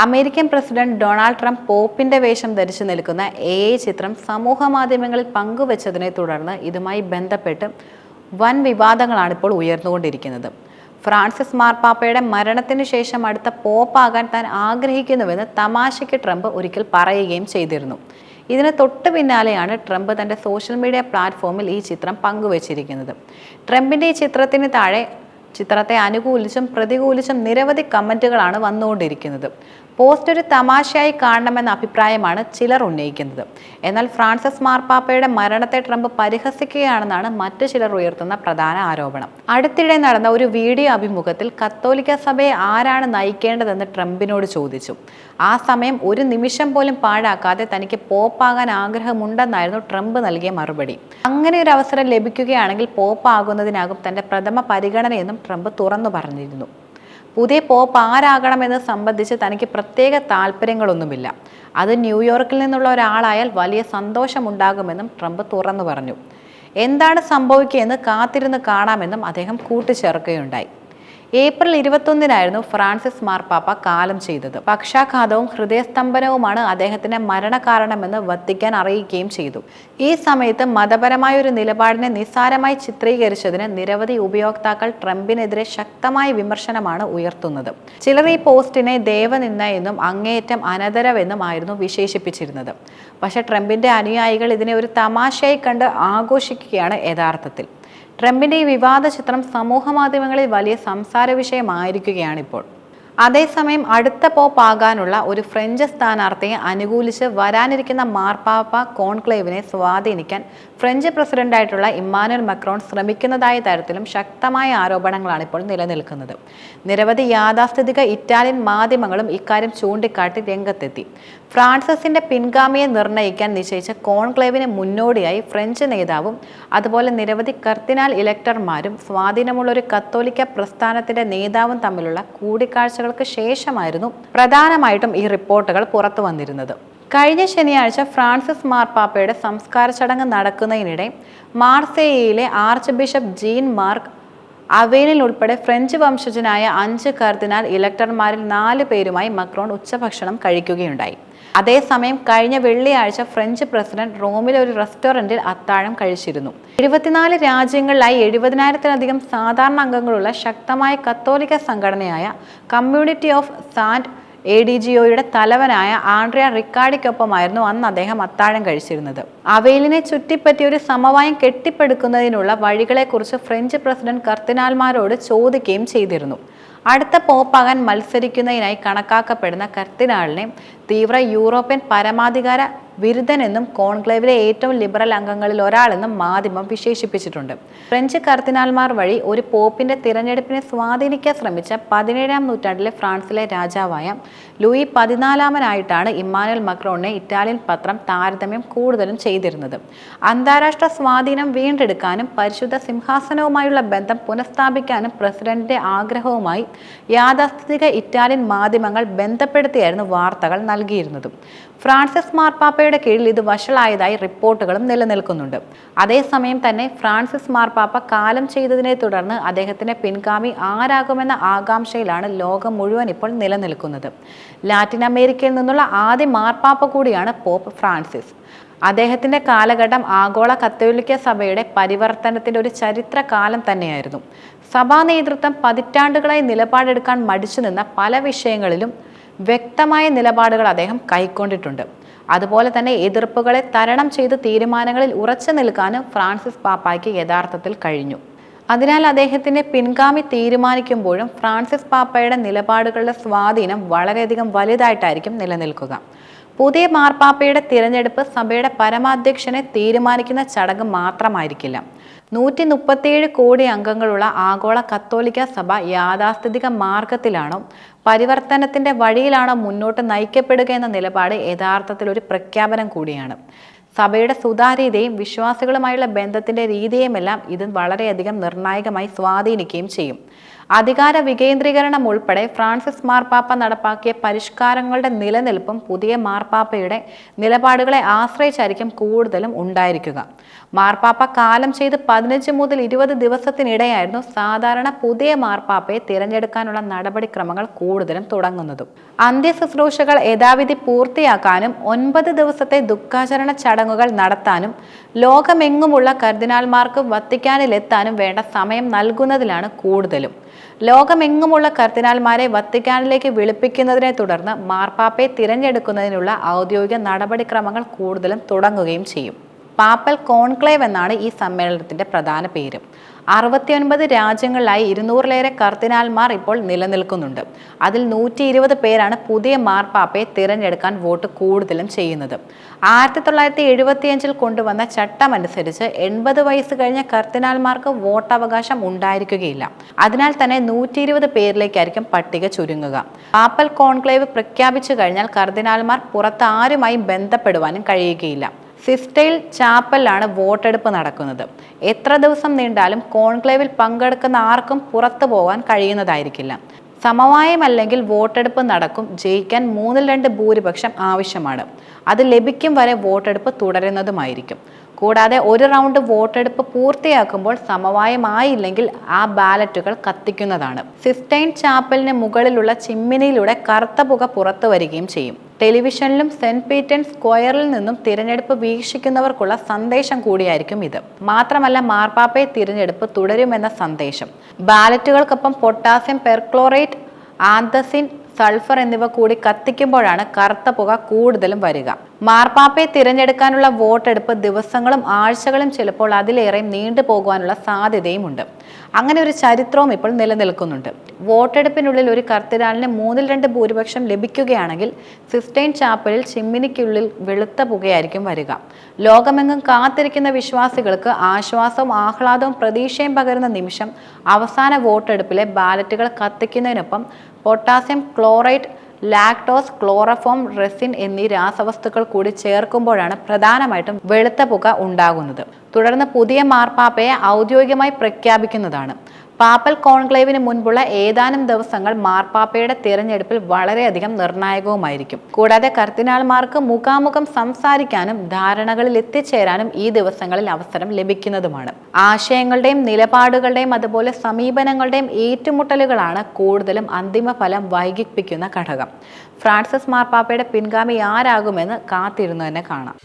American president Donald Trump പോപ്പിന്റെ വേഷം ധരിച്ചു നിൽക്കുന്ന AI ചിത്രം സമൂഹ മാധ്യമങ്ങളിൽ പങ്കുവച്ചതിനെ തുടർന്ന് ഇതുമായി ബന്ധപ്പെട്ട് വൻ വിവാദങ്ങളാണ് ഇപ്പോൾ ഉയർന്നുകൊണ്ടിരിക്കുന്നത്. ഫ്രാൻസിസ് മാർപ്പാപ്പയുടെ മരണത്തിന് ശേഷം അടുത്ത പോപ്പാകാൻ താൻ ആഗ്രഹിക്കുന്നുവെന്ന് തമാശയ്ക്ക് ട്രംപ് ഒരിക്കൽ പറയുകയും ചെയ്തിരുന്നു. ഇതിന് തൊട്ടു പിന്നാലെയാണ് ട്രംപ് തന്റെ സോഷ്യൽ മീഡിയ പ്ലാറ്റ്ഫോമിൽ ഈ ചിത്രം പങ്കുവച്ചിരിക്കുന്നത്. ട്രംപിന്റെ ഈ ചിത്രത്തിന് താഴെ ചിത്രത്തെ അനുകൂലിച്ചും പ്രതികൂലിച്ചും നിരവധി കമന്റുകളാണ് വന്നുകൊണ്ടിരിക്കുന്നത്. പോസ്റ്റ് ഒരു തമാശയായി കാണണമെന്ന അഭിപ്രായമാണ് ചിലർ ഉന്നയിക്കുന്നത്. എന്നാൽ ഫ്രാൻസിസ് മാർപ്പാപ്പയുടെ മരണത്തെ ട്രംപ് പരിഹസിക്കുകയാണെന്നാണ് മറ്റു ചിലർ ഉയർത്തുന്ന പ്രധാന ആരോപണം. അടുത്തിടെ നടന്ന ഒരു വീഡിയോ അഭിമുഖത്തിൽ കത്തോലിക്ക സഭയെ ആരാണ് നയിക്കേണ്ടതെന്ന് ട്രംപിനോട് ചോദിച്ചു. ആ സമയം ഒരു നിമിഷം പോലും പാഴാക്കാതെ തനിക്ക് പോപ്പാകാൻ ആഗ്രഹമുണ്ടെന്നായിരുന്നു ട്രംപ് നൽകിയ മറുപടി. അങ്ങനെ ഒരു അവസരം ലഭിക്കുകയാണെങ്കിൽ പോപ്പാകുന്നതിനാകും തന്റെ പ്രഥമ പരിഗണനയെന്നും ട്രംപ് തുറന്നു പറഞ്ഞിരുന്നു. പുതിയ പോപ്പ് ആരാകണമെന്ന് സംബന്ധിച്ച് തനിക്ക് പ്രത്യേക താല്പര്യങ്ങളൊന്നുമില്ല. അത് ന്യൂയോർക്കിൽ നിന്നുള്ള ഒരാളായാൽ വലിയ സന്തോഷമുണ്ടാകുമെന്നും ട്രംപ് തുറന്നു പറഞ്ഞു. എന്താണ് സംഭവിക്കുകയെന്ന് കാത്തിരുന്ന് കാണാമെന്നും അദ്ദേഹം കൂട്ടിച്ചേർക്കുകയുണ്ടായി. ഏപ്രിൽ 21-നായിരുന്നു ഫ്രാൻസിസ് മാർപ്പാപ്പ കാലം ചെയ്തത്. പക്ഷാഘാതവും ഹൃദയസ്തംഭനവുമാണ് അദ്ദേഹത്തിന്റെ മരണകാരണമെന്ന് വത്തിക്കാൻ അറിയിക്കുകയും ചെയ്തു. ഈ സമയത്ത് മതപരമായ ഒരു നിലപാടിനെ നിസ്സാരമായി ചിത്രീകരിച്ചതിന് നിരവധി ഉപയോക്താക്കൾ ട്രംപിനെതിരെ ശക്തമായ വിമർശനമാണ് ഉയർത്തുന്നത്. ചിലർ ഈ പോസ്റ്റിനെ ദേവനിന്ദ എന്നും അങ്ങേയറ്റം അനതരവെന്നും ആയിരുന്നു വിശേഷിപ്പിച്ചിരുന്നത്. പക്ഷേ ട്രംപിന്റെ അനുയായികൾ ഇതിനെ ഒരു തമാശയായി കണ്ട് ആഘോഷിക്കുകയാണ് യഥാർത്ഥത്തിൽ. ട്രംപിന്റെ ഈ വിവാദ ചിത്രം സമൂഹ മാധ്യമങ്ങളിൽ വലിയ സംസാര വിഷയമായിരിക്കുകയാണിപ്പോൾ. അതേസമയം അടുത്ത പോപ്പ് ആകാനുള്ള ഒരു ഫ്രഞ്ച് സ്ഥാനാർത്ഥിയെ അനുകൂലിച്ച് വരാനിരിക്കുന്ന മാർപ്പാപ്പ കോൺക്ലേവിനെ സ്വാധീനിക്കാൻ ഫ്രഞ്ച് പ്രസിഡന്റായിട്ടുള്ള ഇമ്മാനുവൽ മക്രോൺ ശ്രമിക്കുന്നതായ തരത്തിലും ശക്തമായ ആരോപണങ്ങളാണ് ഇപ്പോൾ നിലനിൽക്കുന്നത്. നിരവധി യാഥാസ്ഥിതിക ഇറ്റാലിയൻ മാധ്യമങ്ങളും ഇക്കാര്യം ചൂണ്ടിക്കാട്ടി രംഗത്തെത്തി. ഫ്രാൻസിസിന്റെ പിൻഗാമിയെ നിർണ്ണയിക്കാൻ നിശ്ചയിച്ച കോൺക്ലേവിന് മുന്നോടിയായി ഫ്രഞ്ച് നേതാവും അതുപോലെ നിരവധി കർദിനാൾ ഇലക്ടർമാരും സ്വാധീനമുള്ള ഒരു കത്തോലിക്ക പ്രസ്ഥാനത്തിന്റെ നേതാവും തമ്മിലുള്ള കൂടിക്കാഴ്ചകൾക്ക് ശേഷമായിരുന്നു പ്രധാനമായിട്ടും ഈ റിപ്പോർട്ടുകൾ പുറത്തു വന്നിരുന്നത്. കഴിഞ്ഞ ശനിയാഴ്ച ഫ്രാൻസിസ് മാർപ്പാപ്പയുടെ സംസ്കാര ചടങ്ങ് നടക്കുന്നതിനിടെ മാർസേയിലെ ആർച്ച് ബിഷപ്പ് ജീൻ മാർക്ക് അവൈനിൽ ഉൾപ്പെടെ ഫ്രഞ്ച് വംശജനായ 5 കർദിനാൾ ഇലക്ടർമാരിൽ 4 പേരുമായി മക്രോൺ ഉച്ചഭക്ഷണം കഴിക്കുകയുണ്ടായി. അതേസമയം കഴിഞ്ഞ വെള്ളിയാഴ്ച ഫ്രഞ്ച് പ്രസിഡന്റ് റോമിലെ ഒരു റെസ്റ്റോറന്റിൽ അത്താഴം കഴിച്ചിരുന്നു. 24 രാജ്യങ്ങളിലായി 70,000-ലധികം സാധാരണ അംഗങ്ങളുള്ള ശക്തമായ കത്തോലിക്ക സംഘടനയായ കമ്മ്യൂണിറ്റി ഓഫ് സാന്റ് ADGOയുടെ തലവനായ ആൻഡ്രിയ റിക്കാർഡിക്കൊപ്പമായിരുന്നു അന്ന് അദ്ദേഹം അത്താഴം കഴിച്ചിരുന്നത്. അവയിലിനെ ചുറ്റിപ്പറ്റി ഒരു സമവായം കെട്ടിപ്പടുക്കുന്നതിനുള്ള വഴികളെക്കുറിച്ച് ഫ്രഞ്ച് പ്രസിഡന്റ് കർദിനാൾമാരോട് ചോദിക്കുകയും ചെയ്തിരുന്നു. അടുത്ത പോപ്പാകാൻ മത്സരിക്കുന്നതിനായി കണക്കാക്കപ്പെടുന്ന കർദിനാളിനെ തീവ്ര യൂറോപ്യൻ പരമാധികാര വിരുദ്ധനെന്നും കോൺക്ലേവിലെ ഏറ്റവും ലിബറൽ അംഗങ്ങളിൽ ഒരാളെന്നും മാധ്യമം വിശേഷിപ്പിച്ചിട്ടുണ്ട്. ഫ്രഞ്ച് കർദിനാൾമാർ വഴി ഒരു പോപ്പിന്റെ തിരഞ്ഞെടുപ്പിനെ സ്വാധീനിക്കാൻ ശ്രമിച്ച 17-ാം നൂറ്റാണ്ടിലെ ഫ്രാൻസിലെ രാജാവായ ലൂയി 14-മനായിട്ടാണ് ഇമ്മാനുവൽ മക്രോണിനെ ഇറ്റാലിയൻ പത്രം താരതമ്യം കൂടുതലും ചെയ്തിരുന്നത്. അന്താരാഷ്ട്ര സ്വാധീനം വീണ്ടെടുക്കാനും പരിശുദ്ധ സിംഹാസനവുമായുള്ള ബന്ധം പുനഃസ്ഥാപിക്കാനും പ്രസിഡന്റിന്റെ ആഗ്രഹവുമായി യാഥാസ്ഥിതിക ഇറ്റാലിയൻ മാധ്യമങ്ങൾ ബന്ധപ്പെടുത്തിയായിരുന്നു വാർത്തകൾ നൽകിയിരുന്നതും. ഫ്രാൻസിസ് മാർപ്പാപ്പയുടെ കീഴിൽ ഇത് വഷളായതായി റിപ്പോർട്ടുകളും നിലനിൽക്കുന്നുണ്ട്. അതേസമയം തന്നെ ഫ്രാൻസിസ് മാർപ്പാപ്പ കാലം ചെയ്തതിനെ തുടർന്ന് അദ്ദേഹത്തിന്റെ പിൻഗാമി ആരാകുമെന്ന ആകാംക്ഷയിലാണ് ലോകം മുഴുവൻ ഇപ്പോൾ നിലനിൽക്കുന്നത്. ലാറ്റിൻ അമേരിക്കയിൽ നിന്നുള്ള ആദ്യ മാർപ്പാപ്പ കൂടിയാണ് പോപ്പ് ഫ്രാൻസിസ്. അദ്ദേഹത്തിന്റെ കാലഘട്ടം ആഗോള കത്തോലിക്ക സഭയുടെ പരിവർത്തനത്തിന്റെ ഒരു ചരിത്ര കാലം തന്നെയായിരുന്നു. സഭാ നേതൃത്വം പതിറ്റാണ്ടുകളായി നിലപാടെടുക്കാൻ മടിച്ചു നിന്ന പല വിഷയങ്ങളിലും വ്യക്തമായ നിലപാടുകൾ അദ്ദേഹം കൈക്കൊണ്ടിട്ടുണ്ട്. അതുപോലെ തന്നെ എതിർപ്പുകളെ തരണം ചെയ്ത് തീരുമാനങ്ങളിൽ ഉറച്ചു നിൽക്കാനും ഫ്രാൻസിസ് പാപ്പായ്ക്ക് യഥാർത്ഥത്തിൽ കഴിഞ്ഞു. അതിനാൽ അദ്ദേഹത്തിന്റെ പിൻഗാമി തീരുമാനിക്കുമ്പോഴും ഫ്രാൻസിസ് പാപ്പയുടെ നിലപാടുകളുടെ സ്വാധീനം വളരെയധികം വലുതായിട്ടായിരിക്കും നിലനിൽക്കുക. പുതിയ മാർപ്പാപ്പയുടെ തിരഞ്ഞെടുപ്പ് സഭയുടെ പരമാധ്യക്ഷനെ തീരുമാനിക്കുന്ന ചടങ്ങ് മാത്രമായിരിക്കില്ല. 137 കോടി അംഗങ്ങളുള്ള ആഗോള കത്തോലിക്ക സഭ യാഥാസ്ഥിതിക മാർഗത്തിലാണോ പരിവർത്തനത്തിന്റെ വഴിയിലാണോ മുന്നോട്ട് നയിക്കപ്പെടുക എന്ന നിലപാട് യഥാർത്ഥത്തിൽ ഒരു പ്രഖ്യാപനം കൂടിയാണ്. സഭയുടെ സുതാര്യതയും വിശ്വാസികളുമായുള്ള ബന്ധത്തിന്റെ രീതിയുമെല്ലാം ഇത് വളരെയധികം നിർണായകമായി സ്വാധീനിക്കുകയും ചെയ്യും. അധികാര വികേന്ദ്രീകരണം ഉൾപ്പെടെ ഫ്രാൻസിസ് മാർപ്പാപ്പ നടപ്പാക്കിയ പരിഷ്കാരങ്ങളുടെ നിലനിൽപ്പും പുതിയ മാർപ്പാപ്പയുടെ നിലപാടുകളെ ആശ്രയിച്ചായിരിക്കും കൂടുതലും ഉണ്ടായിരിക്കുക. മാർപ്പാപ്പ കാലം ചെയ്ത് 15 മുതൽ 20 ദിവസത്തിനിടെയായിരുന്നു സാധാരണ പുതിയ മാർപ്പാപ്പയെ തിരഞ്ഞെടുക്കാനുള്ള നടപടിക്രമങ്ങൾ കൂടുതലും തുടങ്ങുന്നതും. അന്ത്യശുശ്രൂഷകൾ യഥാവിധി പൂർത്തിയാക്കാനും 9 ദിവസത്തെ ദുഃഖാചരണ ചടങ്ങുകൾ നടത്താനും ലോകമെങ്ങുമുള്ള കർദിനാൾമാർക്ക് വത്തിക്കാനിലെത്താനും വേണ്ട സമയം നൽകുന്നതിലാണ് കൂടുതലും. ലോകമെങ്ങുമുള്ള കർദിനാൾമാരെ വത്തിക്കാനിലേക്ക് വിളിപ്പിക്കുന്നതിനെ തുടർന്ന് മാർപ്പാപ്പയെ തിരഞ്ഞെടുക്കുന്നതിനുള്ള ഔദ്യോഗിക നടപടിക്രമങ്ങൾ കൂടുതലും തുടങ്ങുകയും ചെയ്യും. പാപ്പൽ കോൺക്ലേവ് എന്നാണ് ഈ സമ്മേളനത്തിന്റെ പ്രധാന പേര്. 69 രാജ്യങ്ങളിലായി 200-ലേറെ കർദിനാൾമാർ ഇപ്പോൾ നിലനിൽക്കുന്നുണ്ട്. അതിൽ 120 പേരാണ് പുതിയ മാർപ്പാപ്പയെ തിരഞ്ഞെടുക്കാൻ വോട്ട് കൂടുതലും ചെയ്യുന്നത്. 1975 കൊണ്ടുവന്ന ചട്ടമനുസരിച്ച് 80 വയസ്സ് കഴിഞ്ഞ കർദിനാൾമാർക്ക് വോട്ടവകാശം ഉണ്ടായിരിക്കുകയില്ല. അതിനാൽ തന്നെ 120 പേരിലേക്കായിരിക്കും പട്ടിക ചുരുങ്ങുക. പാപ്പൽ കോൺക്ലേവ് പ്രഖ്യാപിച്ചു കഴിഞ്ഞാൽ കർദിനാൾമാർ പുറത്ത് ആരുമായും ബന്ധപ്പെടുവാനും കഴിയുകയില്ല. സിസ്റ്റൈൽ ചാപ്പലിലാണ് വോട്ടെടുപ്പ് നടക്കുന്നത്. എത്ര ദിവസം നീണ്ടാലും കോൺക്ലേവിൽ പങ്കെടുക്കുന്ന ആർക്കും പുറത്തു പോകാൻ കഴിയുന്നതായിരിക്കില്ല. സമവായമല്ലെങ്കിൽ വോട്ടെടുപ്പ് നടക്കും. ജയിക്കാൻ 2/3 ഭൂരിപക്ഷം ആവശ്യമാണ്. അത് ലഭിക്കും വരെ വോട്ടെടുപ്പ് തുടരുന്നതുമായിരിക്കും. കൂടാതെ ഒരു റൗണ്ട് വോട്ടെടുപ്പ് പൂർത്തിയാക്കുമ്പോൾ സമവായമായില്ലെങ്കിൽ ആ ബാലറ്റുകൾ കത്തിക്കുന്നതാണ്. സിസ്റ്റൈൻ ചാപ്പലിന് മുകളിലുള്ള ചിമ്മിനിയിലൂടെ കറുത്ത പുക പുറത്തു വരികയും ചെയ്യും. ടെലിവിഷനിലും സെന്റ് പീറ്റേഴ്സ് സ്ക്വയറിൽ നിന്നും തിരഞ്ഞെടുപ്പ് വീക്ഷിക്കുന്നവർക്കുള്ള സന്ദേശം കൂടിയായിരിക്കും ഇത്. മാത്രമല്ല മാർപ്പാപ്പയെ തിരഞ്ഞെടുപ്പ് തുടരുമെന്ന സന്ദേശം. ബാലറ്റുകൾക്കൊപ്പം പൊട്ടാസ്യം പെർക്ലോറേറ്റ്, ആന്തസിൻ, സൾഫർ എന്നിവ കൂടി കത്തിക്കുമ്പോഴാണ് കറുത്ത പുക കൂടുതലും വരിക. മാർപ്പാപ്പയെ തിരഞ്ഞെടുക്കാനുള്ള വോട്ടെടുപ്പ് ദിവസങ്ങളും ആഴ്ചകളും ചിലപ്പോൾ അതിലേറെ നീണ്ടു പോകുവാനുള്ള സാധ്യതയുമുണ്ട്. അങ്ങനെ ഒരു ചരിത്രവും ഇപ്പോൾ നിലനിൽക്കുന്നുണ്ട്. വോട്ടെടുപ്പിനുള്ളിൽ ഒരു കർദിനാളിന് 2/3 ഭൂരിപക്ഷം ലഭിക്കുകയാണെങ്കിൽ സിസ്റ്റൈൻ ചാപ്പലിൽ ചിമ്മിനിക്കുള്ളിൽ വെളുത്ത പുകയായിരിക്കും വരിക. ലോകമെങ്ങും കാത്തിരിക്കുന്ന വിശ്വാസികൾക്ക് ആശ്വാസവും ആഹ്ലാദവും പ്രതീക്ഷയും പകരുന്ന നിമിഷം അവസാന വോട്ടെടുപ്പിലെ ബാലറ്റുകൾ കത്തിക്കുന്നതിനൊപ്പം potassium chloride, lactose, chloroform, resin എന്നീ രാസവസ്തുക്കൾ കൂടി ചേർക്കുമ്പോഴാണ് പ്രധാനമായിട്ടും വെളുത്ത പുക ഉണ്ടാകുന്നത്. തുടർന്ന് പുതിയ മാർപ്പാപ്പയെ ഔദ്യോഗികമായി പ്രഖ്യാപിക്കുന്നതാണ്. പാപ്പൽ കോൺക്ലേവിന് മുൻപുള്ള ഏതാനും ദിവസങ്ങൾ മാർപ്പാപ്പയുടെ തിരഞ്ഞെടുപ്പിൽ വളരെയധികം നിർണായകവുമായിരിക്കും. കൂടാതെ കർദിനാൾമാർക്ക് മുഖാമുഖം സംസാരിക്കാനും ധാരണകളിൽ എത്തിച്ചേരാനും ഈ ദിവസങ്ങളിൽ അവസരം ലഭിക്കുന്നതുമാണ്. ആശയങ്ങളുടെയും നിലപാടുകളുടെയും അതുപോലെ സമീപനങ്ങളുടെയും ഏറ്റുമുട്ടലുകളാണ് കൂടുതലും അന്തിമ ഫലം വൈകിപ്പിക്കുന്ന ഘടകം. ഫ്രാൻസിസ് മാർപ്പാപ്പയുടെ പിൻഗാമി ആരാകുമെന്ന് കാത്തിരുന്നു തന്നെ കാണാം.